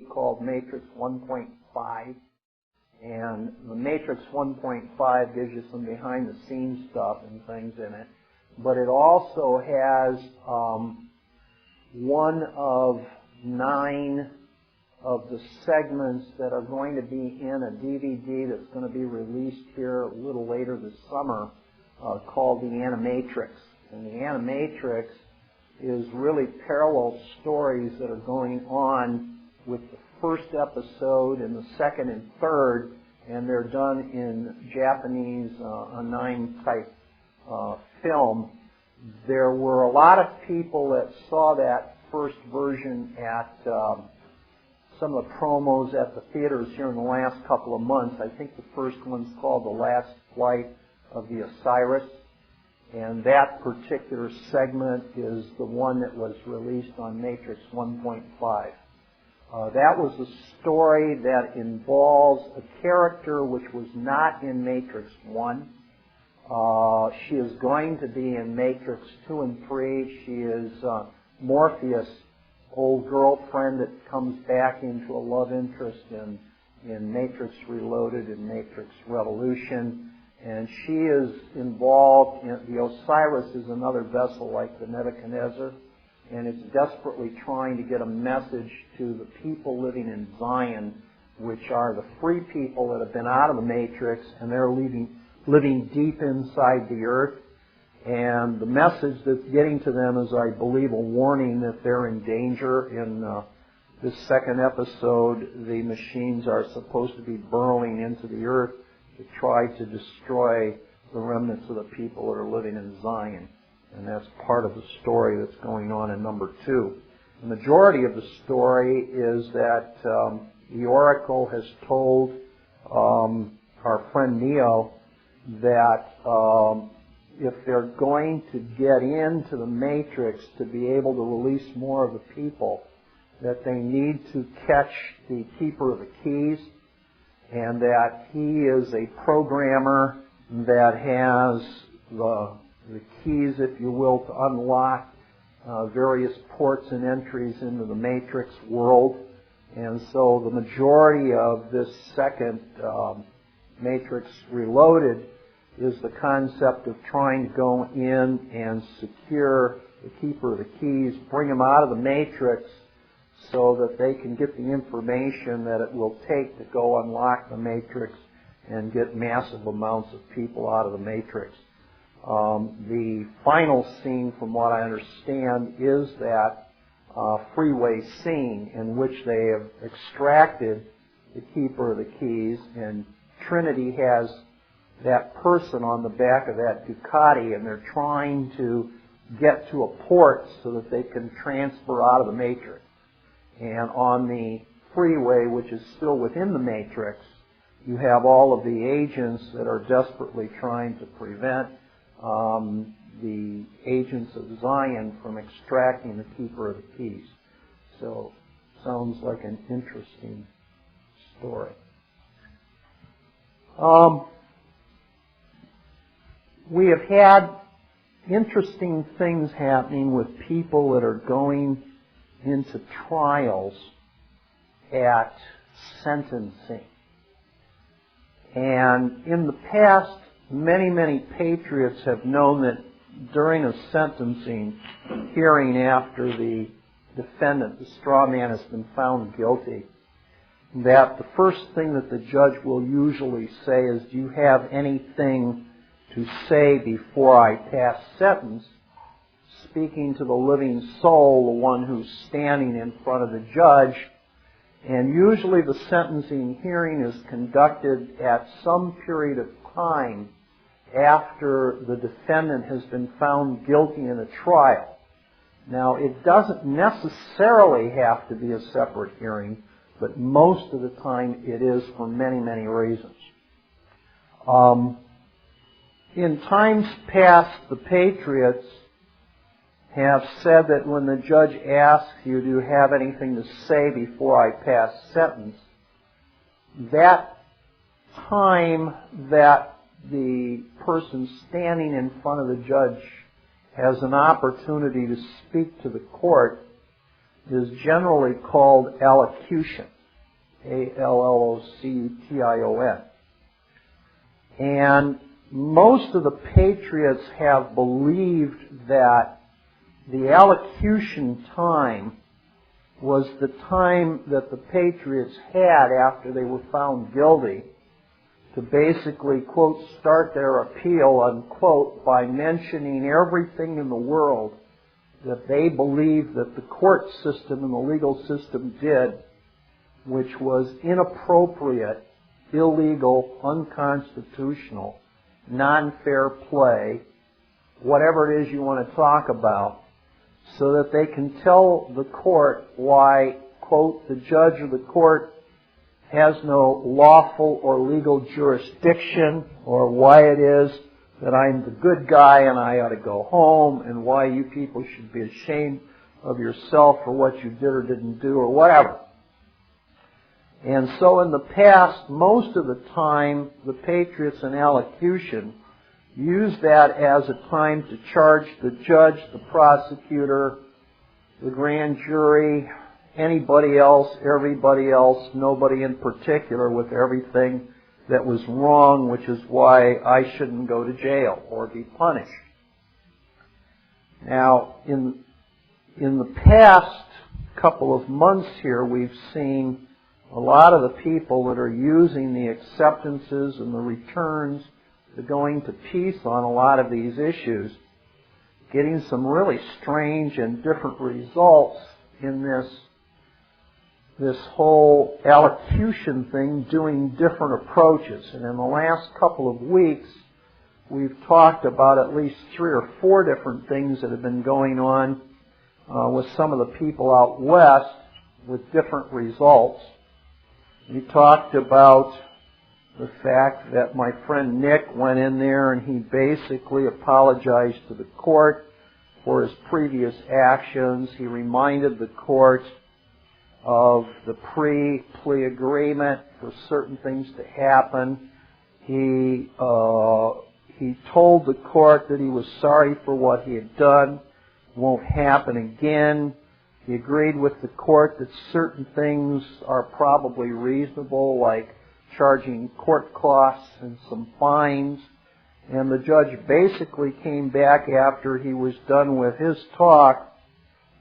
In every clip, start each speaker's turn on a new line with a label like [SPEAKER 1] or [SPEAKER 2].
[SPEAKER 1] called Matrix 1.5, and the Matrix 1.5 gives you some behind-the-scenes stuff and things in it, but it also has one of 9 of the segments that are going to be in a DVD that's going to be released here a little later this summer called The Animatrix. And The Animatrix is really parallel stories that are going on with the first episode and the second and third, and they're done in Japanese A9 type film. There were a lot of people that saw that first version at some of the promos at the theaters here in the last couple of months. I think the first one's called The Last Flight of the Osiris, and that particular segment is the one that was released on Matrix 1.5. That was a story that involves a character which was not in Matrix 1. She is going to be in Matrix 2 and 3. She is Morpheus' old girlfriend that comes back into a love interest in Matrix Reloaded and Matrix Revolution. And she is involved in, the Osiris is another vessel like the Nebuchadnezzar, and it's desperately trying to get a message to the people living in Zion, which are the free people that have been out of the Matrix, and they're living deep inside the earth. And the message that's getting to them is, I believe, a warning that they're in danger. In this second episode, the machines are supposed to be burrowing into the earth to try to destroy the remnants of the people that are living in Zion. And that's part of the story that's going on in number 2. The majority of the story is that the Oracle has told our friend Neo that if they're going to get into the Matrix to be able to release more of the people, that they need to catch the Keeper of the Keys, and that he is a programmer that has the keys, if you will, to unlock various ports and entries into the Matrix world. And so the majority of this second Matrix Reloaded is the concept of trying to go in and secure the Keeper of the Keys, bring him out of the Matrix so that they can get the information that it will take to go unlock the Matrix and get massive amounts of people out of the Matrix. The final scene, from what I understand, is that freeway scene in which they have extracted the Keeper of the Keys, and Trinity has that person on the back of that Ducati, and they're trying to get to a port so that they can transfer out of the Matrix. And on the freeway, which is still within the Matrix, you have all of the agents that are desperately trying to prevent the agents of Zion from extracting the Keeper of the Keys. So, sounds like an interesting story. We have had interesting things happening with people that are going into trials at sentencing. And in the past, many patriots have known that during a sentencing hearing after the defendant, the straw man, has been found guilty, that the first thing that the judge will usually say is, do you have anything to say before I pass sentence? Speaking to the living soul, the one who's standing in front of the judge. And usually the sentencing hearing is conducted at some period of time after the defendant has been found guilty in a trial. Now, it doesn't necessarily have to be a separate hearing, but most of the time it is for many reasons. In times past, the patriots have said that when the judge asks you, do you have anything to say before I pass sentence, that time that the person standing in front of the judge has an opportunity to speak to the court, is generally called allocution, A-L-L-O-C-U-T-I-O-N. And most of the patriots have believed that the allocution time was the time that the patriots had after they were found guilty to basically, quote, start their appeal, unquote, by mentioning everything in the world that they believed that the court system and the legal system did, which was inappropriate, illegal, unconstitutional, non-fair play, whatever it is you want to talk about, so that they can tell the court why, quote, the judge or the court has no lawful or legal jurisdiction, or why it is that I'm the good guy and I ought to go home, and why you people should be ashamed of yourself for what you did or didn't do, or whatever. And so in the past, most of the time, the patriots in allocution used that as a time to charge the judge, the prosecutor, the grand jury, anybody else, everybody else, nobody in particular, with everything that was wrong, which is why I shouldn't go to jail or be punished. Now, in the past couple of months here, we've seen a lot of the people that are using the acceptances and the returns to going to peace on a lot of these issues, getting some really strange and different results in this whole allocution thing, doing different approaches. And in the last couple of weeks, we've talked about at least 3 or 4 different things that have been going on with some of the people out west with different results. We talked about the fact that my friend Nick went in there and he basically apologized to the court for his previous actions. He reminded the court of the pre-plea agreement for certain things to happen. He told the court that he was sorry for what he had done. It won't happen again. He agreed with the court that certain things are probably reasonable, like charging court costs and some fines. And the judge basically came back after he was done with his talk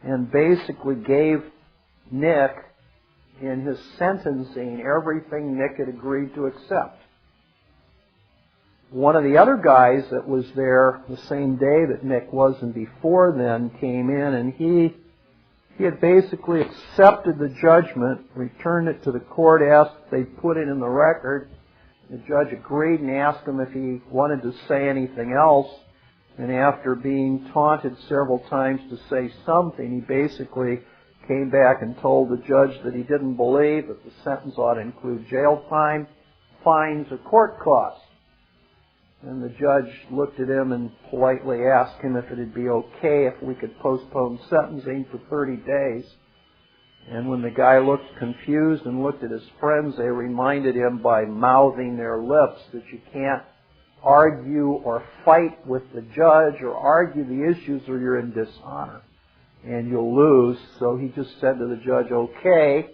[SPEAKER 1] and basically gave Nick, in his sentencing, everything Nick had agreed to accept. One of the other guys that was there the same day that Nick was and before then came in, and he had basically accepted the judgment, returned it to the court, asked if they put it in the record. The judge agreed and asked him if he wanted to say anything else. And after being taunted several times to say something, he basically came back and told the judge that he didn't believe that the sentence ought to include jail time, fines, or court costs. And the judge looked at him and politely asked him if it would be okay if we could postpone sentencing for 30 days. And when the guy looked confused and looked at his friends, they reminded him by mouthing their lips that you can't argue or fight with the judge or argue the issues or you're in dishonor and you'll lose. So he just said to the judge, okay.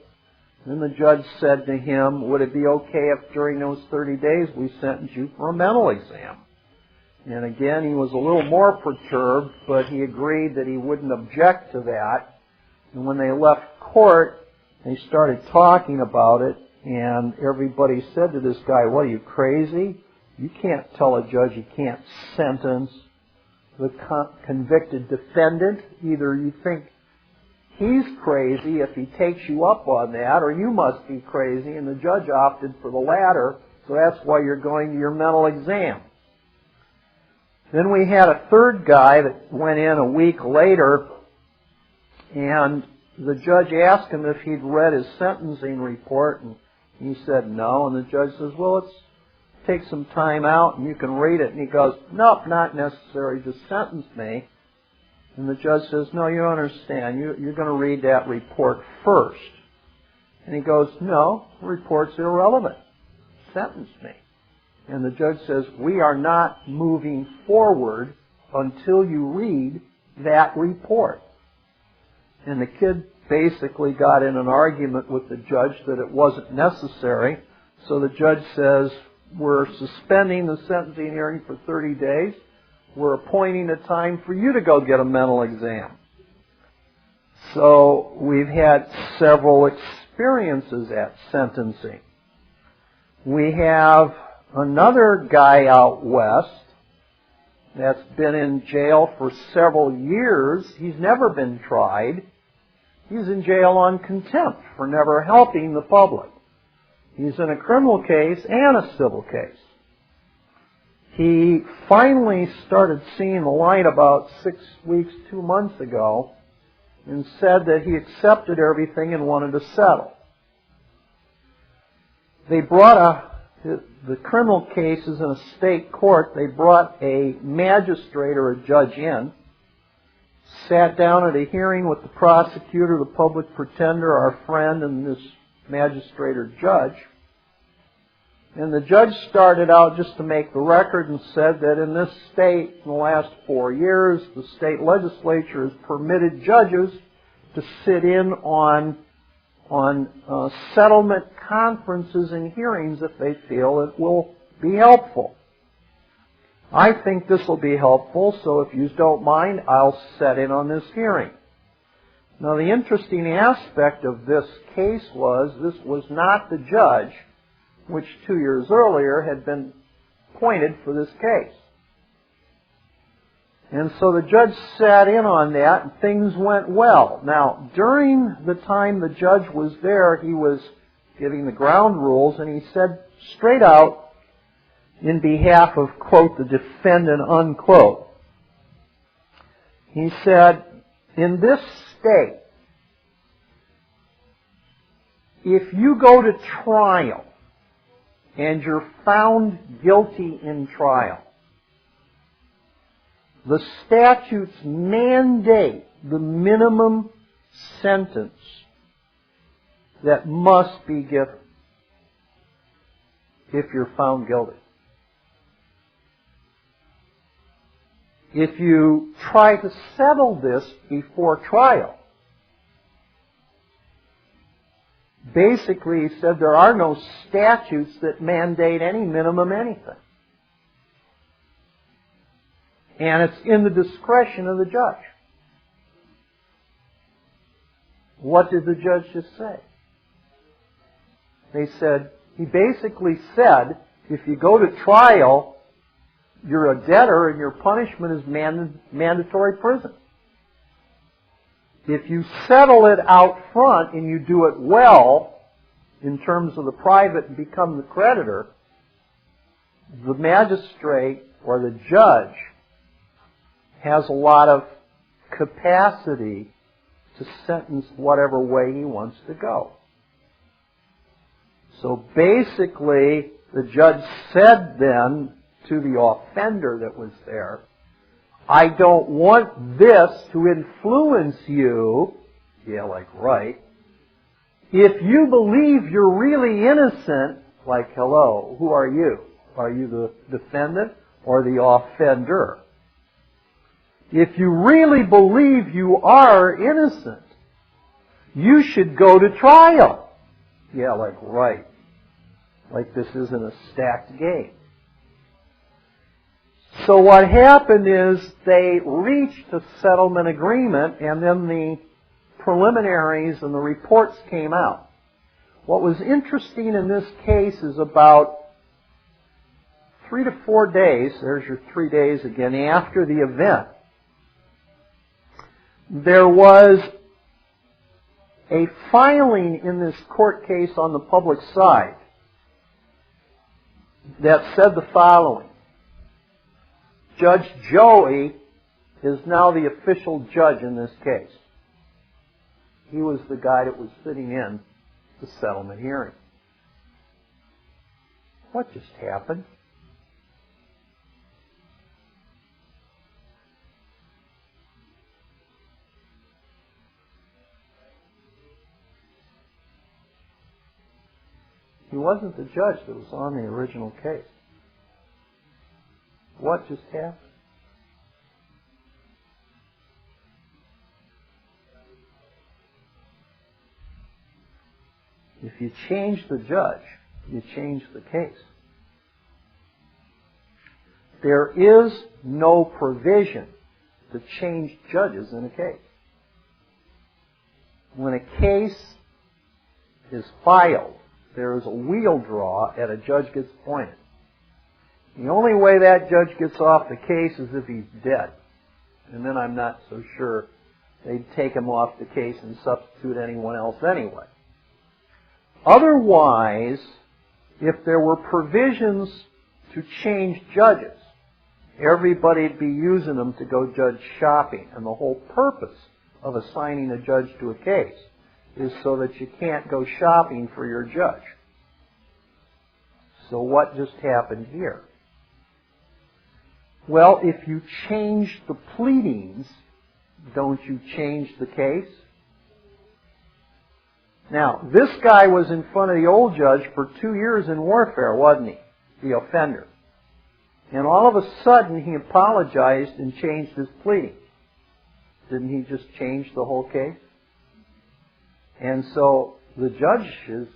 [SPEAKER 1] Then the judge said to him, would it be okay if during those 30 days we sentence you for a mental exam? And again, he was a little more perturbed, but he agreed that he wouldn't object to that. And when they left court, they started talking about it, and everybody said to this guy, what, are you crazy? You can't tell a judge you can't sentence the convicted defendant. Either you think he's crazy if he takes you up on that, or you must be crazy, and the judge opted for the latter, so that's why you're going to your mental exam. Then we had a third guy that went in a week later, and the judge asked him if he'd read his sentencing report, and he said no, and the judge says, well, let's take some time out and you can read it. And he goes, nope, not necessary, just sentence me. And the judge says, no, you don't understand. You're going to read that report first. And he goes, no, the report's irrelevant. Sentence me. And the judge says, we are not moving forward until you read that report. And the kid basically got in an argument with the judge that it wasn't necessary. So the judge says, we're suspending the sentencing hearing for 30 days. We're appointing a time for you to go get a mental exam. So we've had several experiences at sentencing. We have another guy out west that's been in jail for several years. He's never been tried. He's in jail on contempt for never helping the public. He's in a criminal case and a civil case. He finally started seeing the light about 6 weeks, 2 months ago, and said that he accepted everything and wanted to settle. They brought the criminal case is in a state court. They brought a magistrate or a judge in, sat down at a hearing with the prosecutor, the public pretender, our friend, and this magistrate or judge. And the judge started out just to make the record and said that in this state, in the last 4 years, the state legislature has permitted judges to sit in on settlement conferences and hearings if they feel it will be helpful. I think this will be helpful, so if you don't mind, I'll set in on this hearing. Now, the interesting aspect of this case was this was not the judge which 2 years earlier had been appointed for this case. And so the judge sat in on that, and things went well. Now, during the time the judge was there, he was giving the ground rules, and he said straight out, in behalf of, quote, the defendant, unquote, he said, in this state, if you go to trial and you're found guilty in trial, the statutes mandate the minimum sentence that must be given if you're found guilty. If you try to settle this before trial, basically he said there are no statutes that mandate any minimum anything. And it's in the discretion of the judge. What did the judge just say? He basically said, if you go to trial, you're a debtor and your punishment is mandatory prison. If you settle it out front and you do it well, in terms of the private and become the creditor, the magistrate or the judge has a lot of capacity to sentence whatever way he wants to go. So basically, the judge said then to the offender that was there, I don't want this to influence you. Yeah, like, right. If you believe you're really innocent, like, hello, who are you? Are you the defendant or the offender? If you really believe you are innocent, you should go to trial. Yeah, like, right. Like this isn't a stacked game. So what happened is they reached a settlement agreement, and then the preliminaries and the reports came out. What was interesting in this case is about 3 to 4 days, there's your 3 days again, after the event, there was a filing in this court case on the public side that said the following. Judge Joey is now the official judge in this case. He was the guy that was sitting in the settlement hearing. What just happened? He wasn't the judge that was on the original case. What just happened? If you change the judge, you change the case. There is no provision to change judges in a case. When a case is filed, there is a wheel draw and a judge gets appointed. The only way that judge gets off the case is if he's dead. And then I'm not so sure they'd take him off the case and substitute anyone else anyway. Otherwise, if there were provisions to change judges, everybody'd be using them to go judge shopping. And the whole purpose of assigning a judge to a case is so that you can't go shopping for your judge. So what just happened here? Well, if you change the pleadings, don't you change the case? Now, this guy was in front of the old judge for 2 years in warfare, wasn't he? The offender. And all of a sudden, he apologized and changed his plea. Didn't he just change the whole case? And so the judges,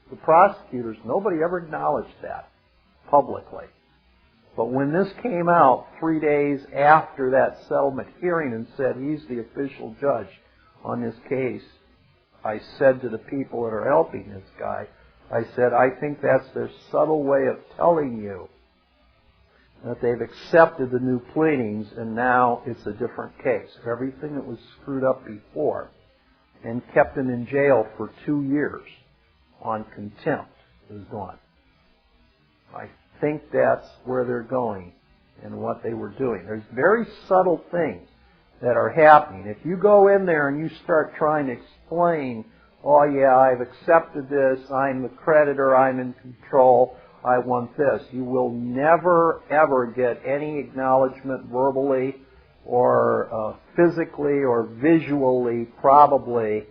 [SPEAKER 1] the prosecutors, nobody ever acknowledged that publicly. But when this came out 3 days after that settlement hearing and said he's the official judge on this case, I said to the people that are helping this guy, I said, I think that's their subtle way of telling you that they've accepted the new pleadings and now it's a different case. Everything that was screwed up before and kept him in jail for 2 years on contempt is gone. I think that's where they're going and what they were doing. There's very subtle things that are happening. If you go in there and you start trying to explain, oh yeah, I've accepted this, I'm the creditor, I'm in control, I want this, you will never ever get any acknowledgement verbally or physically or visually probably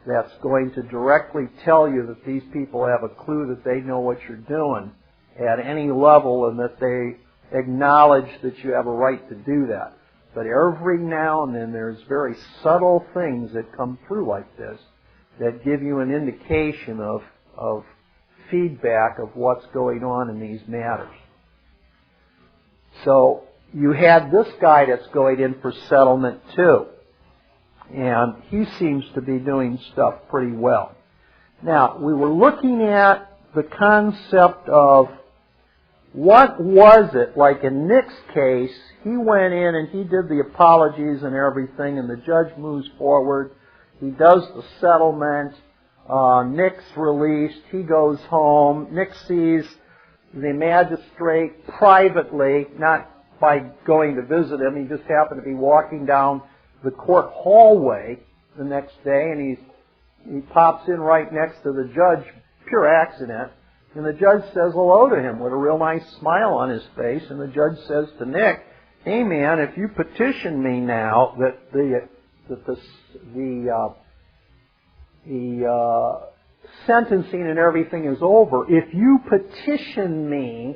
[SPEAKER 1] that's going to directly tell you that these people have a clue that they know what you're doing at any level and that they acknowledge that you have a right to do that. But every now and then there's very subtle things that come through like this that give you an indication of feedback of what's going on in these matters. So you had this guy that's going in for settlement too. And he seems to be doing stuff pretty well. Now, we were looking at the concept of what was it, like in Nick's case, he went in and he did the apologies and everything, and the judge moves forward. He does the settlement. Nick's released. He goes home. Nick sees the magistrate privately, not by going to visit him. He just happened to be walking down the court hallway the next day, and he pops in right next to the judge, pure accident. And the judge says hello to him with a real nice smile on his face. And the judge says to Nick, hey man, if you petition me now that the sentencing and everything is over, if you petition me